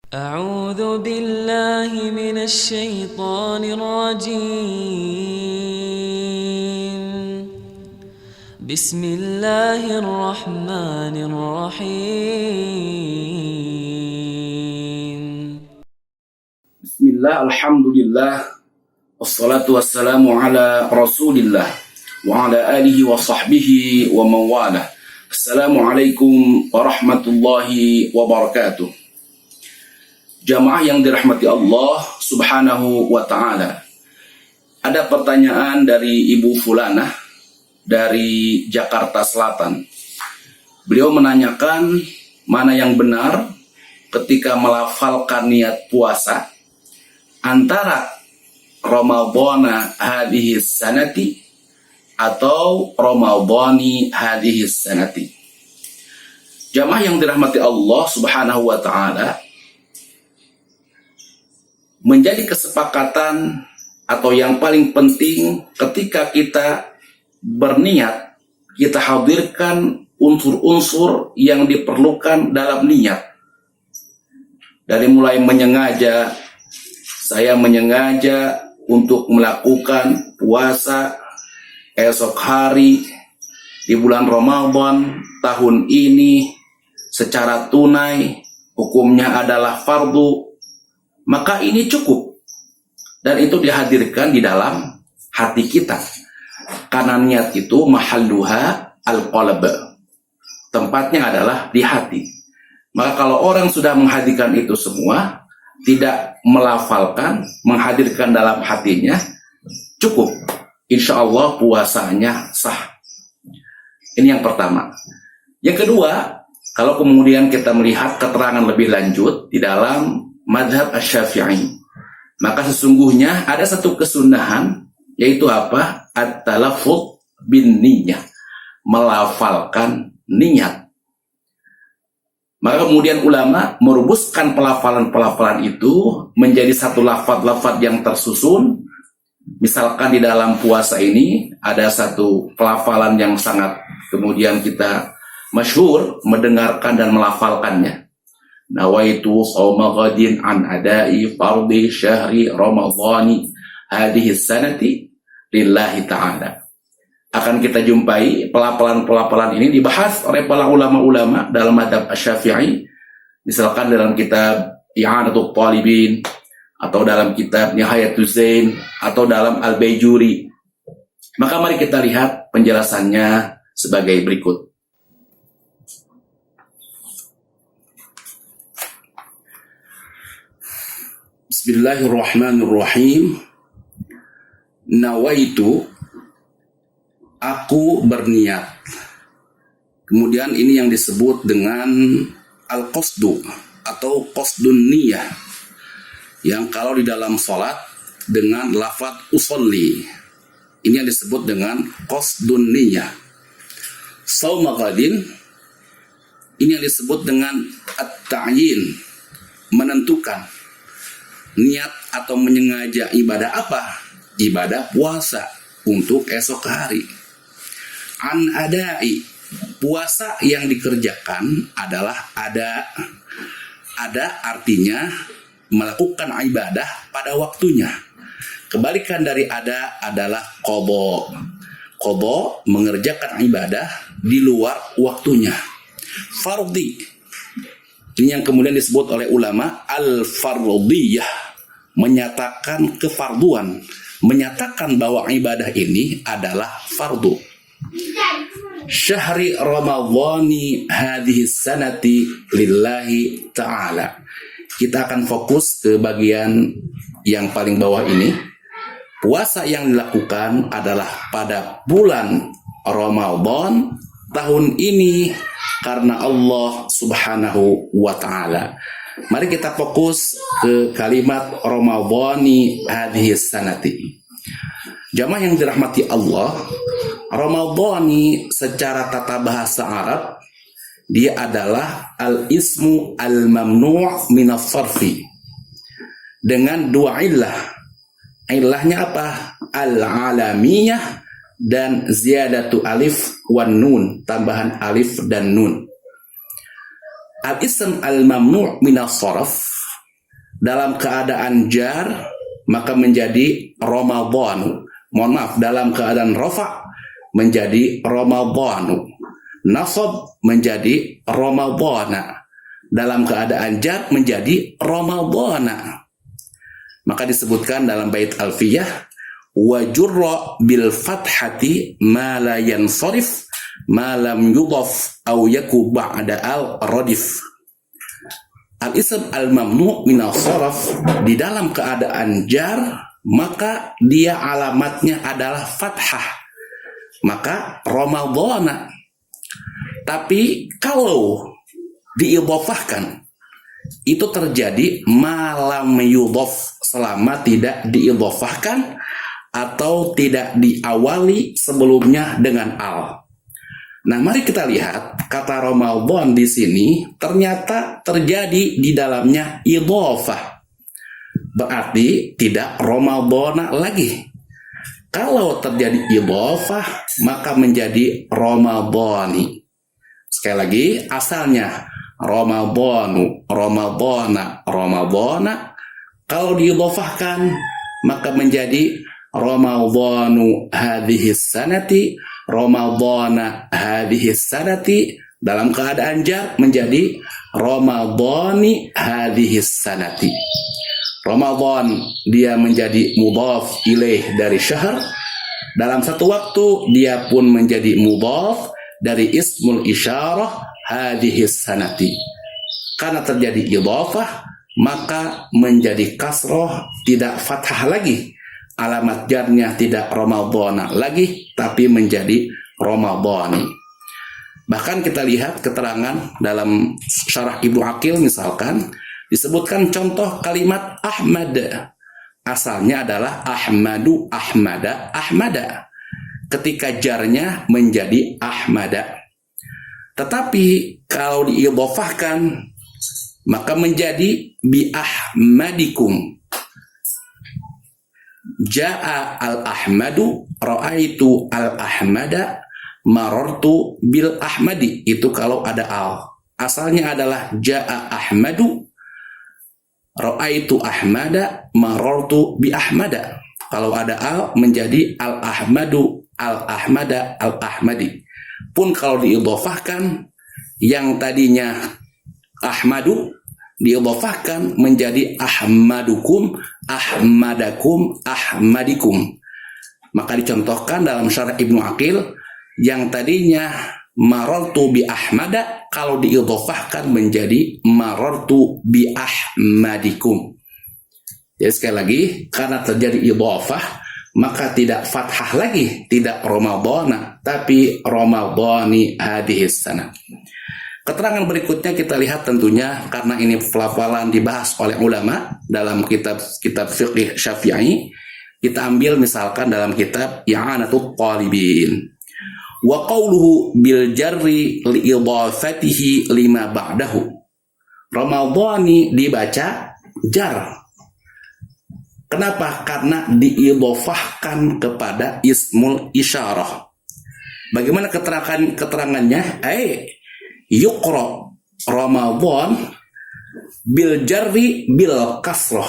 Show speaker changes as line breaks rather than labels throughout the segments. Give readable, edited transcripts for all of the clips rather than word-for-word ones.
أعوذ بالله من الشيطان الرجيم. بسم الله الرحمن الرحيم.
Bismillah, alhamdulillah, wassalatu wassalamu ala rasulillah wa ala alihi wa sahbihi wa mawalah. Assalamualaikum warahmatullahi wabarakatuh. Jamaah yang dirahmati Allah subhanahu wa ta'ala, ada pertanyaan dari Ibu Fulanah dari Jakarta Selatan. Beliau menanyakan mana yang benar ketika melafalkan niat puasa antara Ramadhana hadhihi sanati atau Ramadhani hadhihi sanati. Jamaah yang dirahmati Allah subhanahu wa ta'ala, menjadi kesepakatan atau yang paling penting ketika kita berniat, kita hadirkan unsur-unsur yang diperlukan dalam niat. Dari mulai menyengaja, saya menyengaja untuk melakukan puasa esok hari di bulan Ramadan tahun ini secara tunai, hukumnya adalah fardu, maka ini cukup. Dan itu dihadirkan di dalam hati kita. Karena niat itu mahalluha al-qalb. Tempatnya adalah di hati. Maka kalau orang sudah menghadirkan itu semua, tidak melafalkan, menghadirkan dalam hatinya, cukup. Insya Allah puasanya sah. Ini yang pertama. Yang kedua, kalau kemudian kita melihat keterangan lebih lanjut di dalam madhab asy-Syafi'i, maka sesungguhnya ada satu kesunahan, yaitu apa? At-talaffuz bin niyah, melafalkan niat. Maka kemudian ulama merumuskan pelafalan-pelafalan itu menjadi satu lafaz-lafaz yang tersusun. Misalkan di dalam puasa ini ada satu pelafalan yang sangat kemudian kita masyhur mendengarkan dan melafalkannya. Nawaitu shauma ghadin an adai fardhi syahri ramadhani hadhihi sanati lillahi ta'ala. Akan kita jumpai pelafalan-pelafalan ini dibahas oleh para ulama-ulama dalam madhab asy-Syafi'i, misalkan dalam kitab I'anatul Talibin, atau dalam kitab Nihayatul Zain, atau dalam Al-Baijuri. Maka mari kita lihat penjelasannya sebagai berikut. Bismillahirrahmanirrahim. Nawaitu, aku berniat. Kemudian ini yang disebut dengan al-qasdu atau qasdun niyah, yang kalau di dalam salat dengan lafaz usolli, ini yang disebut dengan qasdun niyah. Shauma ghadin, ini yang disebut dengan at-ta'yin, menentukan niat atau menyengaja ibadah apa? Ibadah puasa untuk esok hari. An adai, puasa yang dikerjakan adalah ada artinya melakukan ibadah pada waktunya. Kebalikan dari ada adalah qadha. Qadha mengerjakan ibadah di luar waktunya. Fardhi, ini yang kemudian disebut oleh ulama al-fardhiyah, menyatakan kefarduan, menyatakan bahwa ibadah ini adalah fardu. Syahri Ramadhani hadhihi sanati lillahi ta'ala. Kita akan fokus ke bagian yang paling bawah ini. Puasa yang dilakukan adalah pada bulan Ramadan tahun ini karena Allah subhanahu wa ta'ala. Mari kita fokus ke kalimat Ramadhani hadhihi sanati. Jamaah yang dirahmati Allah, Ramadhani secara tata bahasa Arab, dia adalah al-ismu al-mamnu' minas sarfi, dengan dua illah. Illahnya apa? Al-alamiyah dan ziyadatu alif wan nun, tambahan alif dan nun. Al-ism al-mamnu' minas sarf dalam keadaan jar maka menjadi Ramadan. Mohon maaf, dalam keadaan rafa menjadi Ramadan. Nasab menjadi Ramadana. Dalam keadaan jar menjadi Ramadana. Maka disebutkan dalam bait Alfiyah, wa jurra bil fathati ma la yansarif ma lam yudhaf aw yaku ba'da al radif. Al-ism al-mamnu' min as-sarf di dalam keadaan jar maka dia alamatnya adalah fathah, maka Ramadana. Tapi kalau diidhofahkan itu terjadi malam yudhaf, selama tidak diidhofahkan atau tidak diawali sebelumnya dengan al. Nah, mari kita lihat kata Ramadan di sini ternyata terjadi di dalamnya idhofah. Berarti tidak Ramadana lagi. Kalau terjadi idhofah maka menjadi Ramadani. Sekali lagi, asalnya Ramadanu, Ramadana, Ramadana. Kalau diidhofahkan maka menjadi Ramadanu hadhihi sanati, Ramadana hadhihi sanati. Dalam keadaan jar menjadi Ramadani hadhihi sanati. Ramadan dia menjadi mudhaf ilaih dari syahr. Dalam satu waktu dia pun menjadi mudhaf dari ismul isyarah hadhihi sanati. Karena terjadi idhafah maka menjadi kasroh, tidak fathah lagi. Alamat jarnya tidak Ramadana lagi tapi menjadi Ramadani. Bahkan kita lihat keterangan dalam syarah Ibnu Aqil misalkan disebutkan contoh kalimat Ahmad. Asalnya adalah Ahmadu, Ahmada, Ahmada. Ketika jarnya menjadi Ahmada. Tetapi kalau diidhofahkan maka menjadi bi Ahmadikum. Ja'a al-Ahmadu, ra'aitu al-Ahmada, marartu bil Ahmadi. Itu kalau ada al. Asalnya adalah Ja'a Ahmadu, ra'aitu Ahmada, marartu bi Ahmada. Kalau ada al menjadi al-Ahmadu, al-Ahmada, al-Ahmadi. Pun kalau diidhofahkan yang tadinya Ahmadu diidhofahkan menjadi Ahmadukum, Ahmadakum, Ahmadikum. Maka dicontohkan dalam syarah Ibnu Aqil yang tadinya marartu bi Ahmada kalau diidhofahkan menjadi marartu bi Ahmadikum. Jadi sekali lagi, karena terjadi idhofah maka tidak fathah lagi, tidak Ramadana tapi Ramadani hadhihi sana. Keterangan berikutnya kita lihat tentunya karena ini pelafalan dibahas oleh ulama dalam kitab fiqh Syafi'i. Kita ambil misalkan dalam kitab I'anatut Talibin. Wa qawluhu bil jarri li idhafatihi lima ba'dahu. Ramadhani dibaca jar. Kenapa? Karena diidhafahkan kepada ismul isyarah. Bagaimana keterangannya? Yuqra Ramadan bil jarri bil kasroh.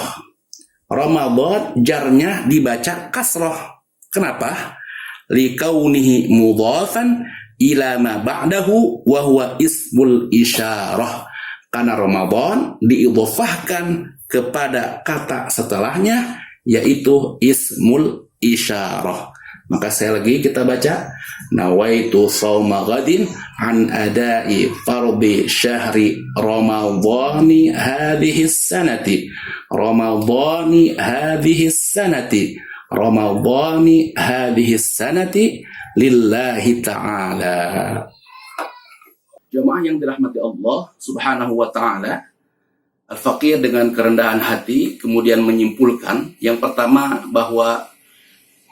Ramadan jarnya dibaca kasroh. Kenapa? Likaunihi mudhafan ila ma ba'dahu wa huwa ismul isyarah. Karena Ramadan diidhafahkan kepada kata setelahnya yaitu ismul isyarah. Maka sekali lagi kita baca nawaitu shauma ghadin an adai fardhi syahri ramadhani hadhihi sanati, ramadhani hadhihi sanati, ramadhani hadhihi sanati lillahi ta'ala. Jemaah yang dirahmati Allah Subhanahu wa taala, Al-Faqih dengan kerendahan hati kemudian menyimpulkan yang pertama bahwa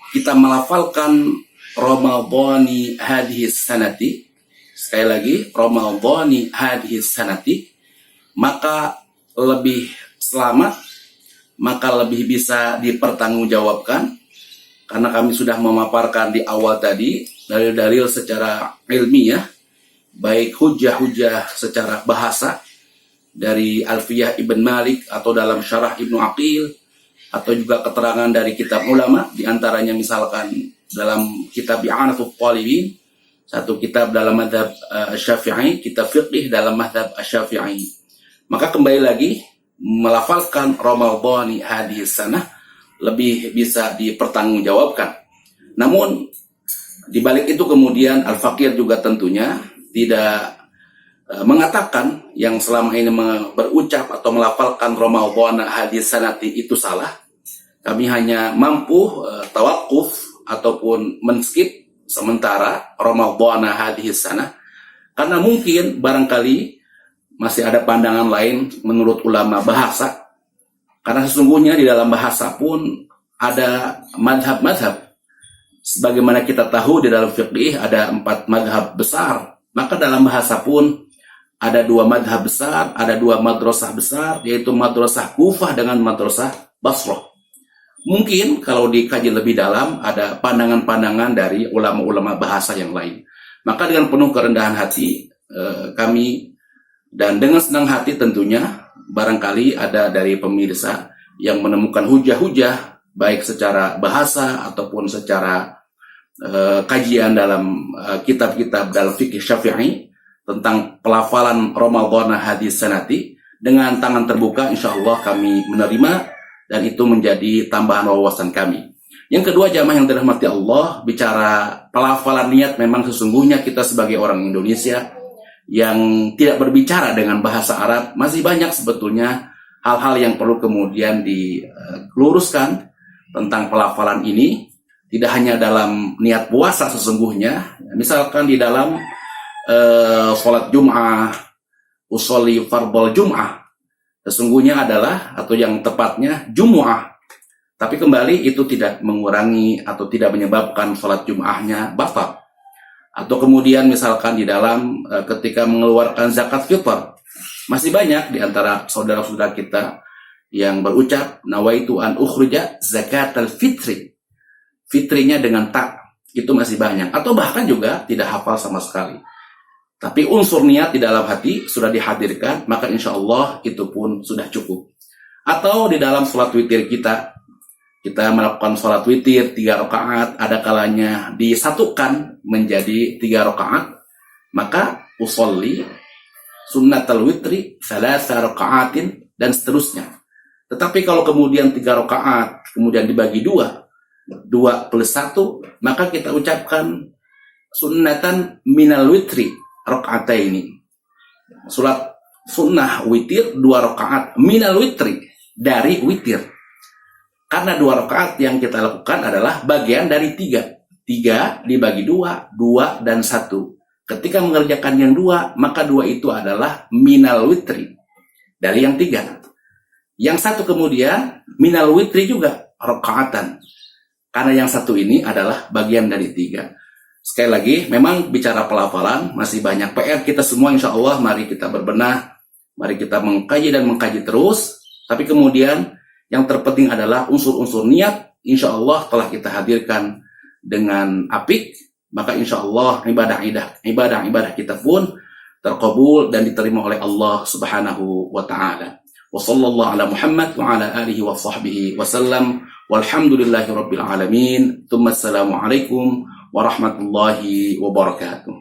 kita melafalkan Ramadhani hadhihi sanati, sekali lagi Ramadhani hadhihi sanati, maka lebih selamat, maka lebih bisa dipertanggungjawabkan karena kami sudah memaparkan di awal tadi dalil-dalil secara ilmiah, baik hujah-hujah secara bahasa dari Alfiyah Ibn Malik atau dalam Syarah Ibnu Aqil, atau juga keterangan dari kitab ulama, diantaranya misalkan dalam kitab I'anatul Talibin, satu kitab dalam mazhab Syafi'i, kitab fiqih dalam mazhab Syafi'i. Maka kembali lagi, melafalkan Ramadhani hadhihi sanah lebih bisa dipertanggungjawabkan. Namun di balik itu kemudian Al-Faqir juga tentunya tidak mengatakan yang selama ini berucap atau melafalkan Ramadhana hadhihi sanati itu salah. Kami hanya mampu tawakuf ataupun men-skip sementara Ramadhana hadhihi sanah, karena mungkin barangkali masih ada pandangan lain menurut ulama bahasa. Karena sesungguhnya di dalam bahasa pun ada madhab-madhab. Sebagaimana kita tahu di dalam fiqih ada 4 madhab besar, maka dalam bahasa pun ada 2 madhab besar, ada 2 madrasah besar, yaitu madrasah Kufah dengan madrasah Basrah. Mungkin kalau dikaji lebih dalam ada pandangan-pandangan dari ulama-ulama bahasa yang lain. Maka dengan penuh kerendahan hati kami, dan dengan senang hati tentunya, barangkali ada dari pemirsa yang menemukan hujah-hujah baik secara bahasa ataupun secara kajian dalam kitab-kitab dalam fikih Syafi'i tentang pelafalan Ramadhana hadhihi sanati, dengan tangan terbuka insya Allah kami menerima, dan itu menjadi tambahan wawasan kami. Yang kedua, jamaah yang dirahmati Allah, bicara pelafalan niat, memang sesungguhnya kita sebagai orang Indonesia yang tidak berbicara dengan bahasa Arab, masih banyak sebetulnya hal-hal yang perlu kemudian diluruskan tentang pelafalan ini. Tidak hanya dalam niat puasa sesungguhnya, misalkan di dalam sholat Jum'ah, usolli fardhol Jum'ah, sesungguhnya adalah, atau yang tepatnya Jumu'ah. Tapi kembali itu tidak mengurangi atau tidak menyebabkan sholat Jum'ahnya batal. Atau kemudian misalkan di dalam ketika mengeluarkan zakat fitr, masih banyak di antara saudara-saudara kita yang berucap nawaitu an ukhrija zakatal fitri. Fitrinya dengan tak, itu masih banyak. Atau bahkan juga tidak hafal sama sekali. Tapi unsur niat di dalam hati sudah dihadirkan, maka insya Allah itu pun sudah cukup. Atau di dalam sholat witir kita melakukan sholat witir 3 rakaat, ada kalanya disatukan menjadi 3 rakaat, maka usolli sunnatal witri 3 rakaatin, dan seterusnya. Tetapi kalau kemudian 3 rakaat, kemudian dibagi 2 plus 1, maka kita ucapkan sunnatan minal witri rakaataini. Salat sunnah witir 2 rakaat minal witri, dari witir. Karena 2 rakaat yang kita lakukan adalah bagian dari 3. 3 dibagi 2, 2 dan 1. Ketika mengerjakan yang 2, maka 2 itu adalah minal witri, dari yang 3. Yang 1 kemudian minal witri juga rakaatan. Karena yang 1 ini adalah bagian dari 3. Sekali lagi, memang bicara pelafalan masih banyak PR kita semua, insya Allah. Mari kita berbenah, mari kita mengkaji dan mengkaji terus. Tapi kemudian yang terpenting adalah unsur-unsur niat, insya Allah telah kita hadirkan dengan apik. Maka insya Allah ibadah kita pun terkabul dan diterima oleh Allah Subhanahu wa Ta'ala. Wa sallallahu ala Muhammad wa ala alihi wa sahbihi wa sallam. Walhamdulillahi rabbil alamin. Tsumma assalamu alaikum warahmatullahi wabarakatuh.